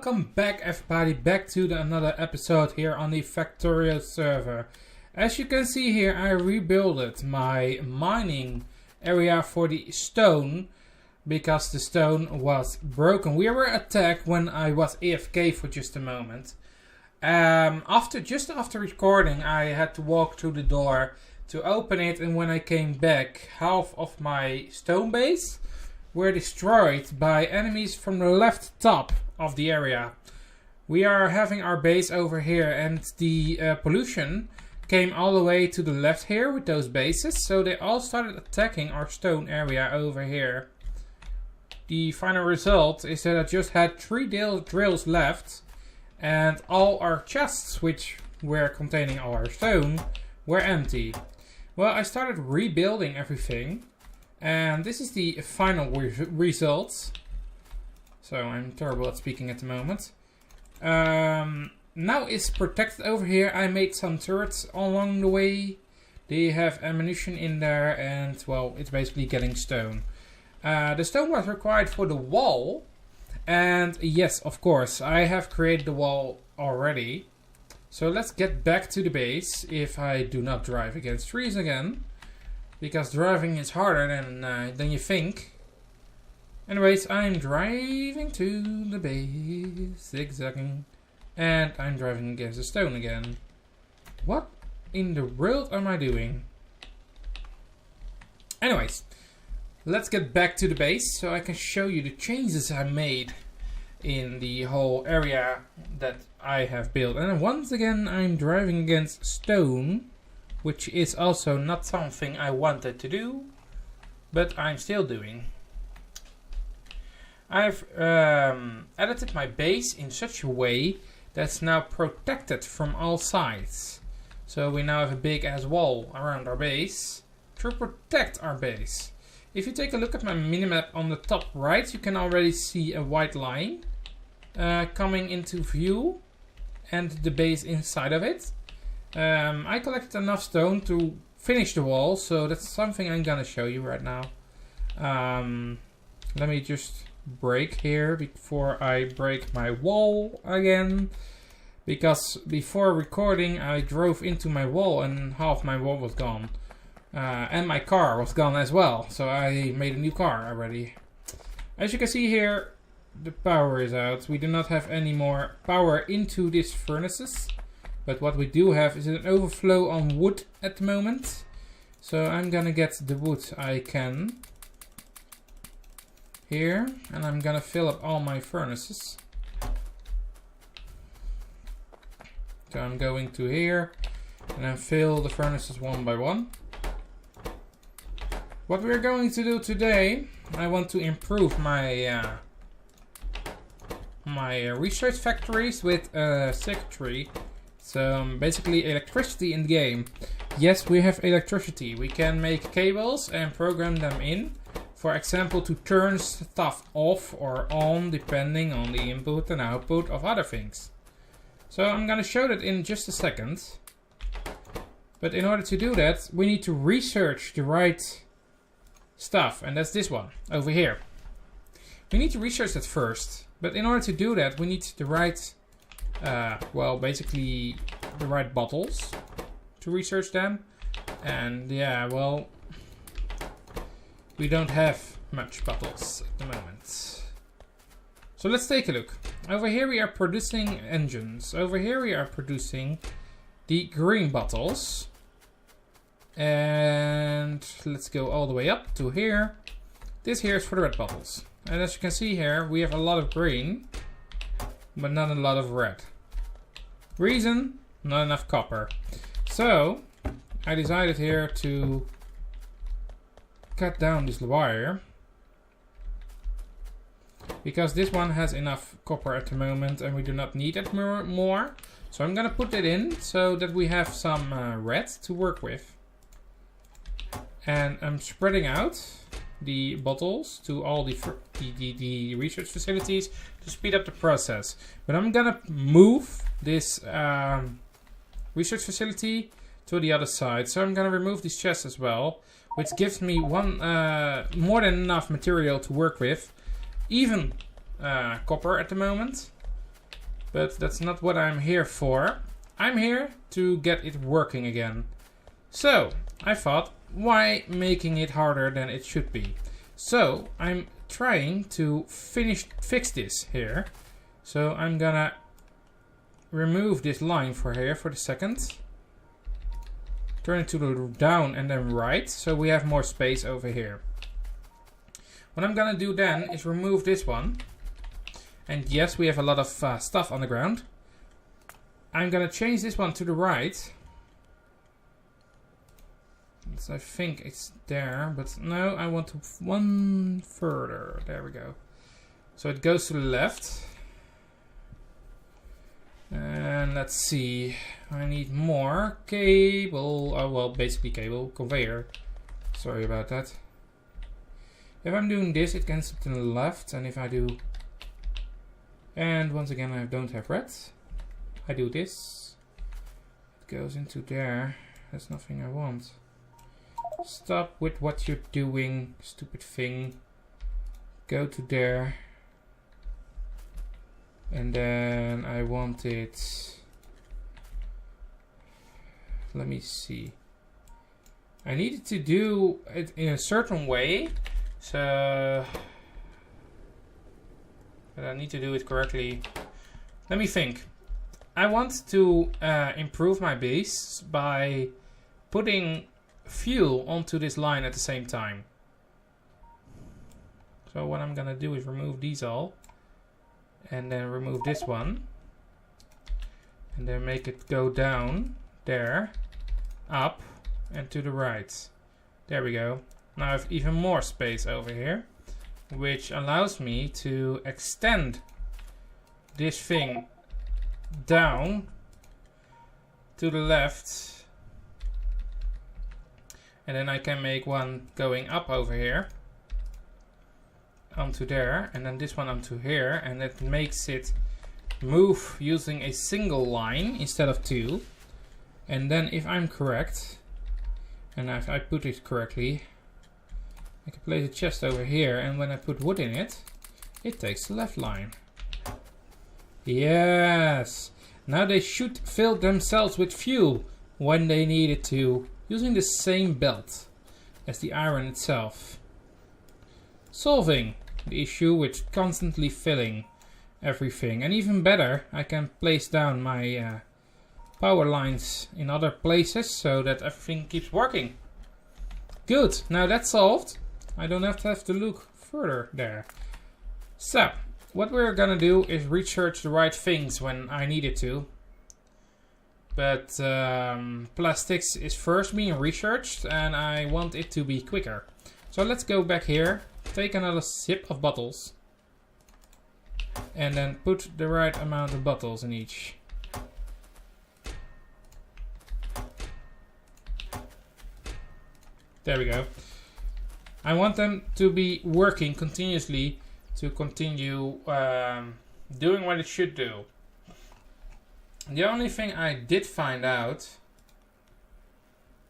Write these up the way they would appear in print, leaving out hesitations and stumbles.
welcome back everybody, back to another episode here on the Factorio server. As you can see here, I rebuilt my mining area for the stone because the stone was broken. We were attacked when I was AFK for just a moment. Just after recording, I had to walk through the door to open it, and when I came back, half of my stone base were destroyed by enemies from the left top of the area. We are having our base over here, and the pollution came all the way to the left here with those bases, so they all started attacking our stone area over here. The final result is that I just had 3 drills left, and all our chests, which were containing all our stone, were empty. Well, I started rebuilding everything, and this is the final result. So I'm terrible at speaking at the moment. Now it's protected over here. I made some turrets along the way. They have ammunition in there, and well, it's basically getting stone. The stone was required for the wall, and yes, of course, I have created the wall already. So let's get back to the base, if I do not drive against trees again. Because driving is harder than you think. Anyways, I'm driving to the base, zigzagging. And I'm driving against the stone again. What in the world am I doing? Anyways, let's get back to the base so I can show you the changes I made in the whole area that I have built. And once again, I'm driving against stone, which is also not something I wanted to do, but I'm still doing. I've edited my base in such a way that's now protected from all sides. So we now have a big ass wall around our base to protect our base. If you take a look at my minimap on the top right, you can already see a white line coming into view and the base inside of it. I collected enough stone to finish the wall, so that's something I'm gonna show you right now. Let me just break here before I break my wall again, because before recording I drove into my wall and half my wall was gone, and my car was gone as well, so I made a new car already. As you can see here, the power is out. We do not have any more power into these furnaces. But what we do have is an overflow on wood at the moment. So I'm gonna get the wood I can here, and I'm gonna fill up all my furnaces. So I'm going to here and then fill the furnaces one by one. What we're going to do today, I want to improve my my research factories with circuitry. So basically electricity in the game. Yes, we have electricity. We can make cables and program them in. For example, to turn stuff off or on depending on the input and output of other things. So I'm gonna show that in just a second. But in order to do that, we need to research the right stuff. And that's this one over here. We need to research that first. But in order to do that, we need the right well, basically the right bottles to research them. And yeah, well, we don't have much bottles at the moment. So let's take a look. Over here we are producing engines. Over here we are producing the green bottles. And let's go all the way up to here. This here is for the red bottles. And as you can see here, we have a lot of green, but not a lot of red. Reason? Not enough copper. So I decided here to cut down this wire, because this one has enough copper at the moment and we do not need it more. So I'm gonna put it in so that we have some red to work with. And I'm spreading out the bottles to all the research facilities to speed up the process. But I'm gonna move this research facility to the other side. So I'm gonna remove these chests as well, which gives me more than enough material to work with. Even copper at the moment. But that's not what I'm here for. I'm here to get it working again. So, I thought, why making it harder than it should be? So, I'm trying to fix this here. So, I'm gonna remove this line for here for the second. Turn it to the down and then right, so we have more space over here. What I'm gonna do then is remove this one. And yes, we have a lot of stuff on the ground. I'm gonna change this one to the right. So I think it's there, but no, I want to one further. There we go. So it goes to the left. And let's see. I need more cable. Oh, well, basically cable. Conveyor. Sorry about that. If I'm doing this, it can sit to the left. And if I do... And once again, I don't have red. I do this. It goes into there. That's nothing I want. Stop with what you're doing, stupid thing. Go to there. And then I want it... Let me see. I needed to do it in a certain way. So... But I need to do it correctly. Let me think. I want to improve my base by putting fuel onto this line at the same time. So what I'm gonna do is remove these all. And then remove this one. And then make it go down. There. Up. And to the right. There we go. Now I have even more space over here. Which allows me to extend this thing down to the left. And then I can make one going up over here. Onto there. And then this one onto here. And that makes it move using a single line instead of two. And then if I'm correct, and if I put it correctly, I can place a chest over here, and when I put wood in it, it takes the left line. Yes! Now they should fill themselves with fuel when they need it to, using the same belt as the iron itself. Solving the issue with constantly filling everything. And even better, I can place down my power lines in other places so that everything keeps working. Good, now that's solved. I don't have to look further there. So, what we're gonna do is research the right things when I need it to. But plastics is first being researched and I want it to be quicker. So let's go back here, take another sip of bottles. And then put the right amount of bottles in each. There we go. I want them to be working continuously to continue doing what it should do. The only thing I did find out,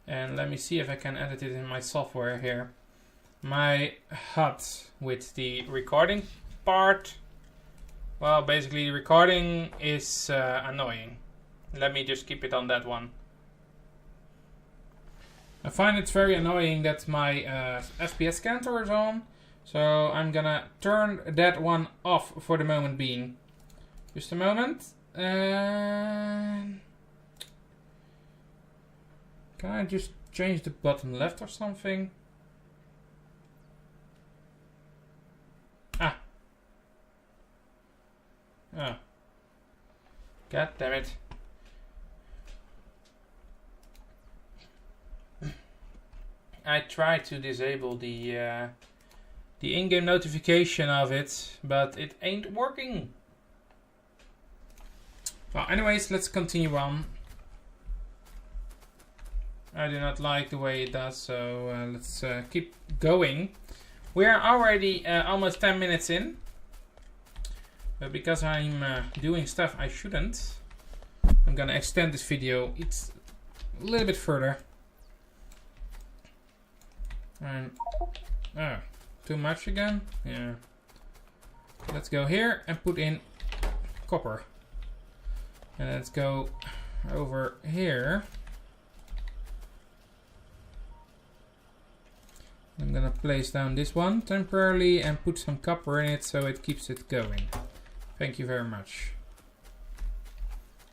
and let me see if I can edit it in my software here. My HUD with the recording part. Well, basically the recording is annoying. Let me just keep it on that one. I find it very annoying that my FPS counter is on, so I'm gonna turn that one off for the moment being. Just a moment. Can I just change the bottom left or something? Ah. Oh. God damn it. I tried to disable the in-game notification of it, but it ain't working. Well, anyways, let's continue on. I do not like the way it does, so let's keep going. We are already almost 10 minutes in. But because I'm doing stuff I shouldn't, I'm gonna extend this video. It's a little bit further. And too much again? Yeah. Let's go here and put in copper. And let's go over here. I'm gonna place down this one temporarily and put some copper in it so it keeps it going. Thank you very much.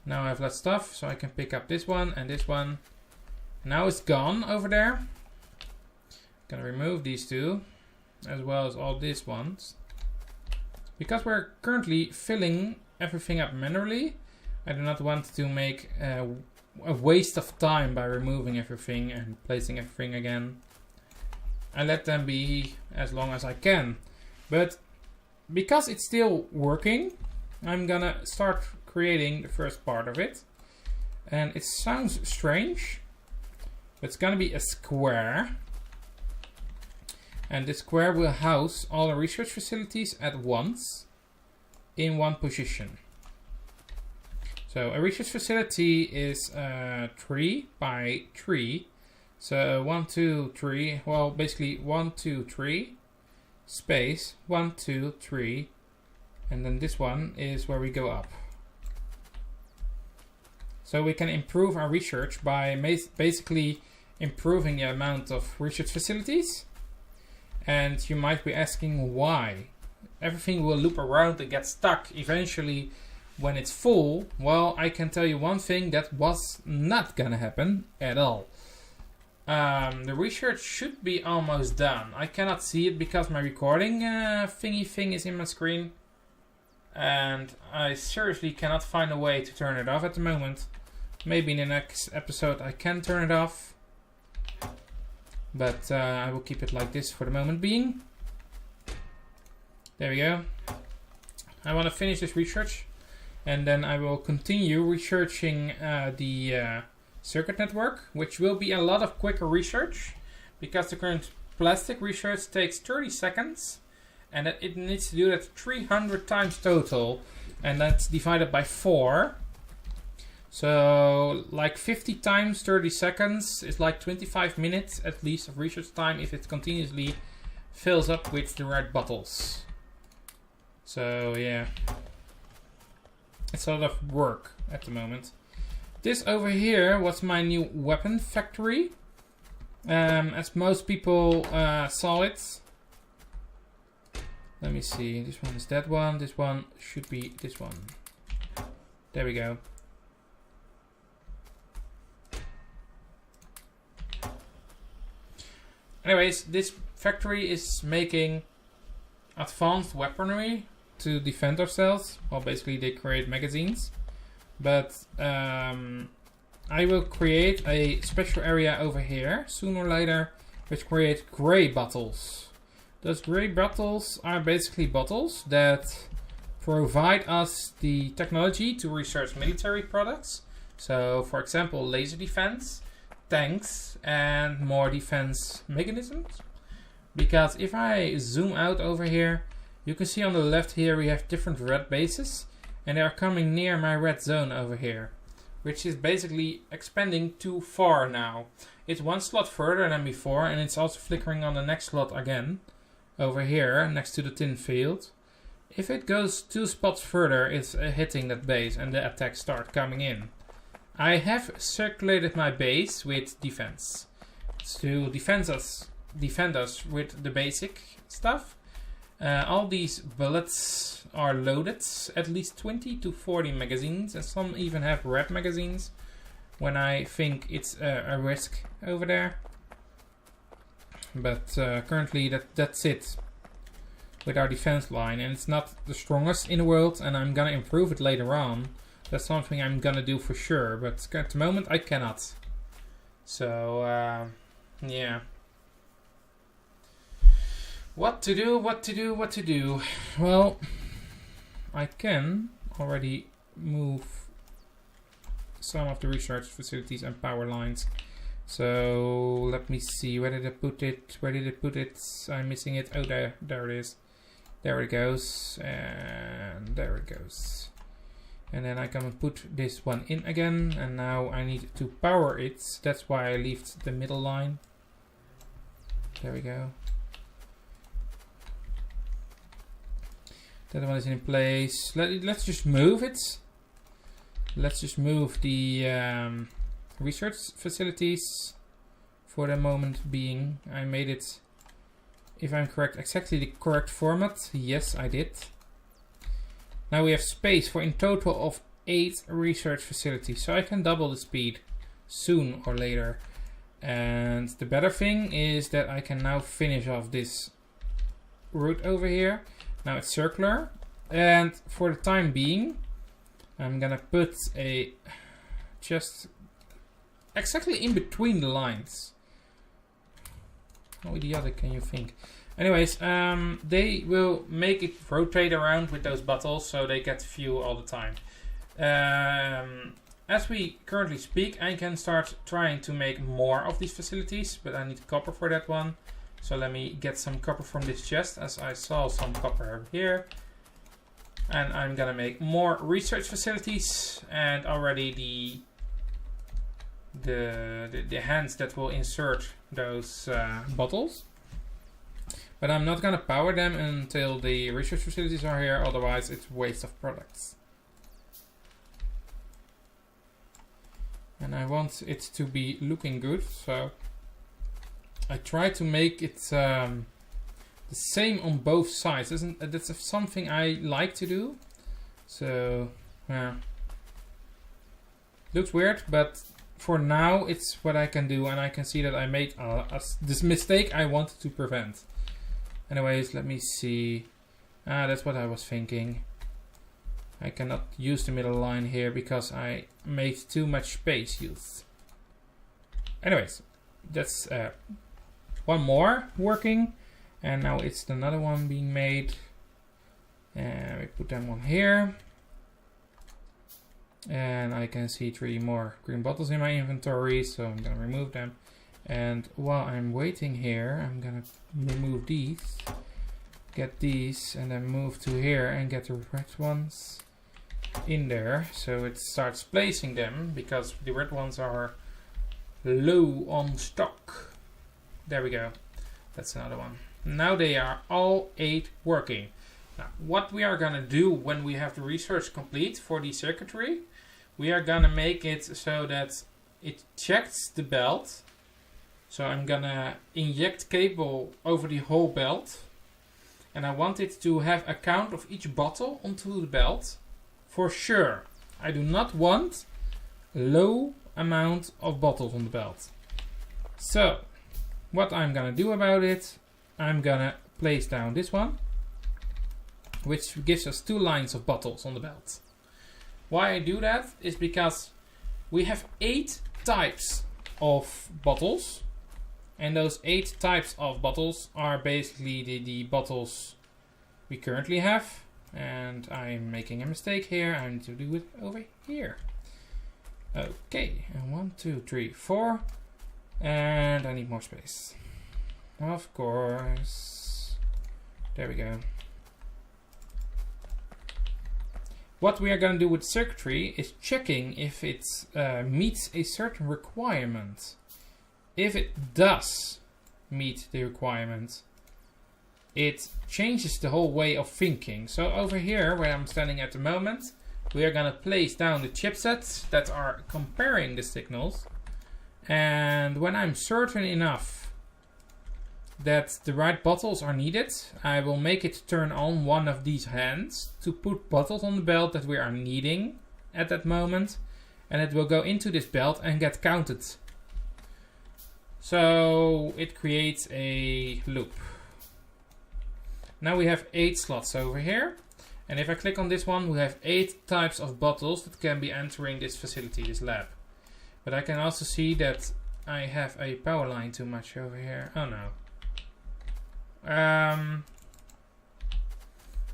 Now I have less stuff, so I can pick up this one and this one. Now it's gone over there. Gonna remove these two, as well as all these ones. Because we're currently filling everything up manually, I do not want to make a waste of time by removing everything and placing everything again. I let them be as long as I can. But because it's still working, I'm gonna start creating the first part of it. And it sounds strange, but it's gonna be a square. And this square will house all the research facilities at once in one position. So a research facility is 3 by 3. So 1, 2, 3. Well, basically 1, 2, 3 space 1, 2, 3, and then this one is where we go up. So we can improve our research by basically improving the amount of research facilities. And you might be asking why. Everything will loop around and get stuck eventually when it's full. Well, I can tell you one thing, that was not gonna happen at all. The research should be almost done. I cannot see it because my recording thingy thing is in my screen. And I seriously cannot find a way to turn it off at the moment. Maybe in the next episode I can turn it off. But I will keep it like this for the moment being. There we go. I want to finish this research. And then I will continue researching the circuit network, which will be a lot of quicker research. Because the current plastic research takes 30 seconds. And it needs to do that 300 times total. And that's divided by 4. So like 50 times 30 seconds is like 25 minutes at least of research time if it continuously fills up with the right bottles. So yeah, it's a lot of work at the moment. This over here was my new weapon factory. As most people saw it. Let me see, this one is that one, this one should be this one. There we go. Anyways, this factory is making advanced weaponry to defend ourselves. Well, basically they create magazines. But I will create a special area over here, sooner or later, which creates gray bottles. Those gray bottles are basically bottles that provide us the technology to research military products. So, for example, laser defense, tanks, and more defense mechanisms. Because if I zoom out over here, you can see on the left here we have different red bases, and they are coming near my red zone over here, which is basically expanding too far now. It's one slot further than before, and it's also flickering on the next slot again over here next to the tin field. If it goes 2 spots further, it's hitting that base and the attacks start coming in. I have circulated my base with defense to defend us with the basic stuff. All these bullets are loaded, at least 20 to 40 magazines, and some even have red magazines when I think it's a risk over there. But currently that's it with our defense line, and it's not the strongest in the world, and I'm gonna improve it later on. That's something I'm gonna do for sure, but at the moment I cannot. So, yeah. What to do? Well, I can already move some of the research facilities and power lines. So, let me see, where did I put it? I'm missing it. Oh, there it is. There it goes, and there it goes. And then I can put this one in again, and now I need to power it. That's why I left the middle line. There we go. That one is in place. Let's just move it. Let's just move the research facilities for the moment being. I made it, if I'm correct, exactly the correct format. Yes, I did. Now we have space for in total of 8 research facilities, so I can double the speed soon or later. And the better thing is that I can now finish off this route over here. Now it's circular, and for the time being I'm gonna put a just exactly in between the lines. How idiotic can you think? Anyways, they will make it rotate around with those bottles so they get fuel all the time. As we currently speak, I can start trying to make more of these facilities, but I need copper for that one. So let me get some copper from this chest, as I saw some copper over here. And I'm gonna make more research facilities, and already the hands that will insert those bottles. But I'm not gonna power them until the research facilities are here, otherwise it's waste of products. And I want it to be looking good, so I try to make it the same on both sides. That's something I like to do. So yeah, looks weird, but for now it's what I can do, and I can see that I made this mistake I wanted to prevent. Anyways, let me see. That's what I was thinking. I cannot use the middle line here because I made too much space use. Anyways, that's one more working, and now it's another one being made. And we put them on here, and I can see 3 more green bottles in my inventory, so I'm gonna remove them. And while I'm waiting here, I'm gonna remove these, get these, and then move to here and get the red ones in there, so it starts placing them, because the red ones are low on stock. There we go. That's another one. Now they are all 8 working. Now what we are gonna do when we have the research complete for the circuitry, we are gonna make it so that it checks the belt. So I'm gonna inject cable over the whole belt, and I want it to have a count of each bottle onto the belt. For sure, I do not want a low amount of bottles on the belt. So, what I'm gonna do about it, I'm gonna place down this one, which gives us 2 lines of bottles on the belt. Why I do that is because we have 8 types of bottles, and those 8 types of bottles are basically the bottles we currently have. And I'm making a mistake here. I need to do it over here. Okay, and 1, 2, 3, 4, and I need more space. Of course. There we go. What we are going to do with circuitry is checking if it meets a certain requirement. If it does meet the requirement, it changes the whole way of thinking. So over here, where I'm standing at the moment, we are going to place down the chipsets that are comparing the signals. And when I'm certain enough that the right bottles are needed, I will make it turn on one of these hands to put bottles on the belt that we are needing at that moment. And it will go into this belt and get counted. So it creates a loop. Now we have 8 slots over here, and if I click on this one, we have 8 types of bottles that can be entering this facility, this lab. But I can also see that I have a power line too much over here. Oh no.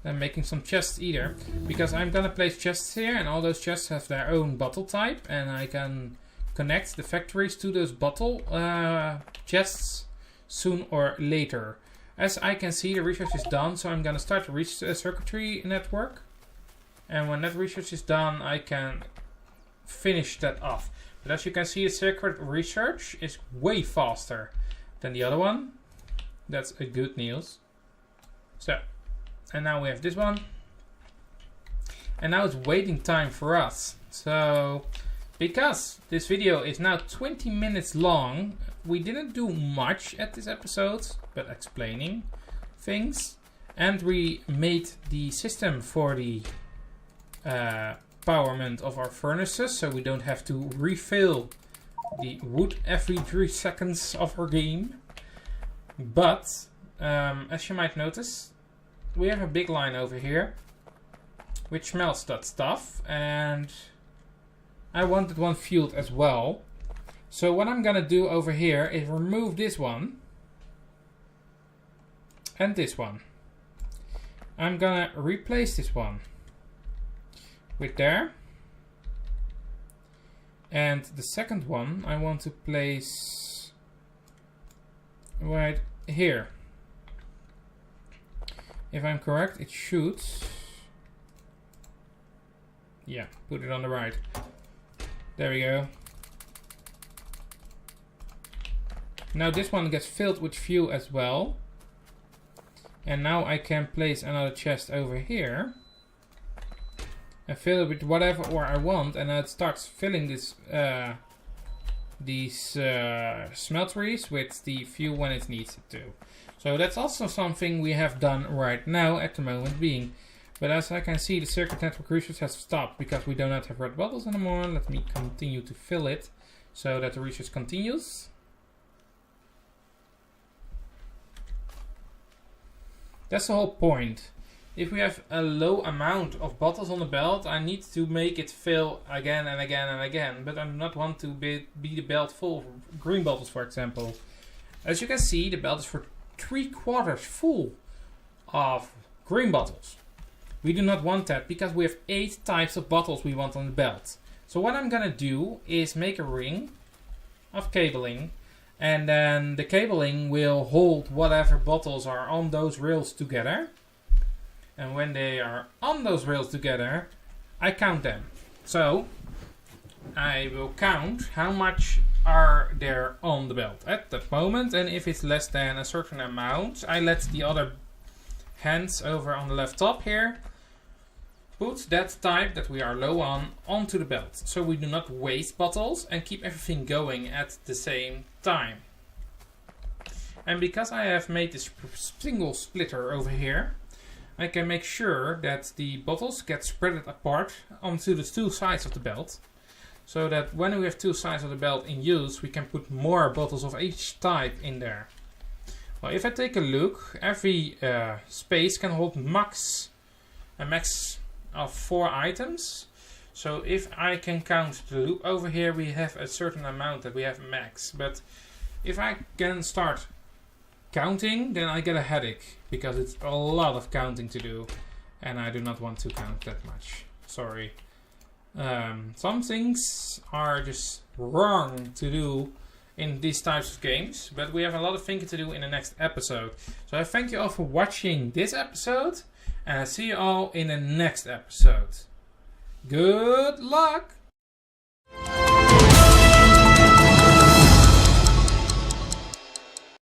I'm making some chests either, because I'm gonna place chests here, and all those chests have their own bottle type, and I can connect the factories to those bottle chests soon or later. As I can see, the research is done, so I'm going to start the circuitry network. And when that research is done, I can finish that off. But as you can see, the circuit research is way faster than the other one. That's a good news. So, and now we have this one. And now it's waiting time for us So, because this video is now 20 minutes long, we didn't do much at this episode, but explaining things. And we made the system for the empowerment of our furnaces, so we don't have to refill the wood every 3 seconds of our game. But, as you might notice, we have a big line over here, which melts that stuff, and I wanted one fueled as well. So what I'm gonna do over here is remove this one and this one. I'm gonna replace this one with there, and the second one I want to place right here. If I'm correct, it should, yeah, put it on the right. There we go. Now this one gets filled with fuel as well. And now I can place another chest over here and fill it with whatever ore I want, and now it starts filling this these smelteries with the fuel when it needs it to. So that's also something we have done right now at the moment being. But as I can see, the circuit network research has stopped because we do not have red bottles anymore. Let me continue to fill it so that the research continues. That's the whole point. If we have a low amount of bottles on the belt, I need to make it fill again and again and again. But I do not want to be the belt full of green bottles, for example. As you can see, the belt is for 3/4 full of green bottles. We do not want that because we have 8 types of bottles we want on the belt. So what I'm gonna do is make a ring of cabling, and then the cabling will hold whatever bottles are on those rails together. And when they are on those rails together, I count them. So I will count how much are there on the belt at that moment, and if it's less than a certain amount, I let the other hands over on the left top here put that type that we are low on onto the belt, so we do not waste bottles and keep everything going at the same time. And because I have made this single splitter over here, I can make sure that the bottles get spread apart onto the 2 sides of the belt, so that when we have 2 sides of the belt in use, we can put more bottles of each type in there. Well, if I take a look, every space can hold a max of 4 items. So if I can count the loop over here, we have a certain amount that we have max. But if I can start counting, then I get a headache, because it's a lot of counting to do, and I do not want to count that much. Sorry. Some things are just wrong to do in these types of games, but we have a lot of thinking to do in the next episode. So I thank you all for watching this episode, and I see you all in the next episode. Good luck!